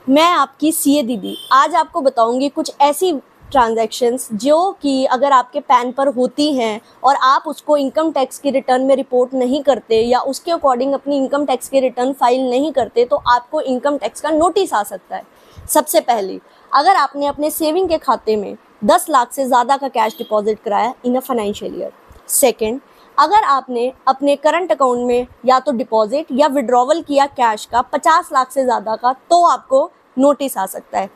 मैं आपकी सीए दीदी आज आपको बताऊंगी कुछ ऐसी ट्रांजैक्शंस जो कि अगर आपके पैन पर होती हैं और आप उसको इनकम टैक्स की रिटर्न में रिपोर्ट नहीं करते या उसके अकॉर्डिंग अपनी इनकम टैक्स की रिटर्न फाइल नहीं करते तो आपको इनकम टैक्स का नोटिस आ सकता है। सबसे पहले, अगर आपने अपने सेविंग के खाते में 10 लाख से ज़्यादा का कैश डिपॉजिट कराया इन अ फाइनेंशियल ईयर। सेकेंड, अगर आपने अपने करंट अकाउंट में या तो डिपॉजिट या विड्रॉवल किया कैश का 50 लाख से ज़्यादा का तो आपको नोटिस आ सकता है।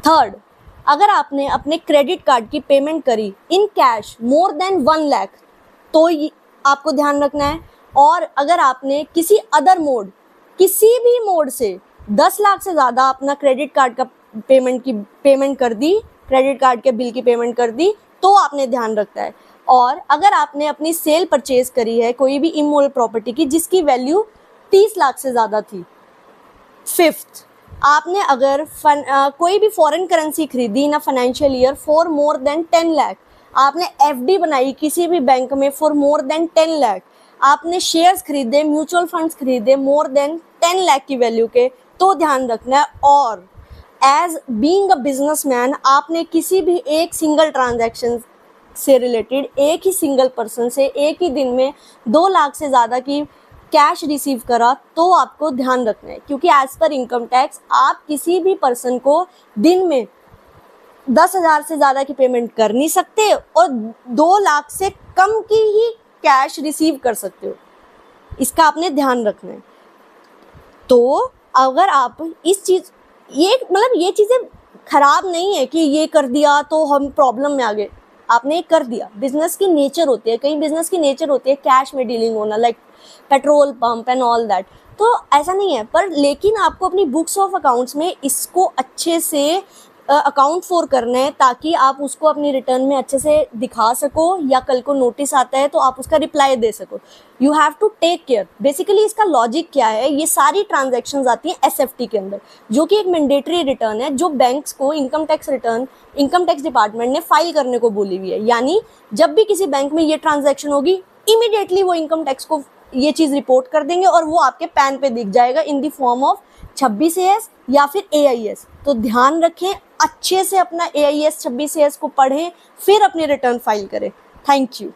थर्ड, अगर आपने अपने क्रेडिट कार्ड की पेमेंट करी in cash more than 1 lakh तो आपको ध्यान रखना है। और अगर आपने किसी भी मोड से 10 लाख से ज़्यादा अपना क्रेडिट कार्ड का पेमेंट कर दी, क्रेडिट कार्ड के बिल की पेमेंट कर दी तो आपने ध्यान रखना है। और अगर आपने अपनी सेल परचेज करी है कोई भी इमोरल प्रॉपर्टी की जिसकी वैल्यू 30 लाख से ज़्यादा थी। फिफ्थ, आपने अगर कोई भी फॉरेन करेंसी खरीदी ना financial year for more than 10 lakh, आपने एफडी बनाई किसी भी बैंक में फॉर मोर देन 10 लाख, आपने शेयर्स खरीदे, म्यूचुअल फंड्स खरीदे मोर देन 10 लाख की वैल्यू के तो ध्यान रखना है। और एज बीइंग अ बिजनेसमैन आपने किसी भी एक सिंगल ट्रांजैक्शन से रिलेटेड एक ही सिंगल पर्सन से एक ही दिन में 2 लाख से ज़्यादा की कैश रिसीव करा तो आपको ध्यान रखना है, क्योंकि एज पर इनकम टैक्स आप किसी भी पर्सन को दिन में 10,000 से ज़्यादा की पेमेंट कर नहीं सकते और 2 लाख से कम की ही कैश रिसीव कर सकते हो। इसका आपने ध्यान रखना है। तो अगर आप ये चीज़ें खराब नहीं है कि ये कर दिया तो हम प्रॉब्लम में आ गए, आपने कर दिया। बिजनेस की नेचर होती है, कई बिजनेस की नेचर होती है कैश में डीलिंग होना, like petrol pump and all that, तो ऐसा नहीं है। पर लेकिन आपको अपनी बुक्स ऑफ अकाउंट्स में इसको अच्छे से अकाउंट फॉर करना है ताकि आप उसको अपनी रिटर्न में अच्छे से दिखा सको या कल को नोटिस आता है तो आप उसका रिप्लाई दे सको। You have to take care. Basically इसका लॉजिक क्या है, ये सारी ट्रांजैक्शंस आती हैं एसएफटी के अंदर जो कि एक मैंडेटरी रिटर्न है जो बैंक्स को income tax return income tax department ने फाइल करने को बोली हुई है। यानी जब भी किसी बैंक में ये ट्रांजैक्शन होगी इमीडिएटली वो इनकम टैक्स को ये चीज़ रिपोर्ट कर देंगे और वो आपके पैन पे दिख जाएगा in the form of 26AS या फिर AIS। तो ध्यान रखें, अच्छे से अपना AIS 26AS को पढ़ें फिर अपनी रिटर्न फाइल करें। Thank you.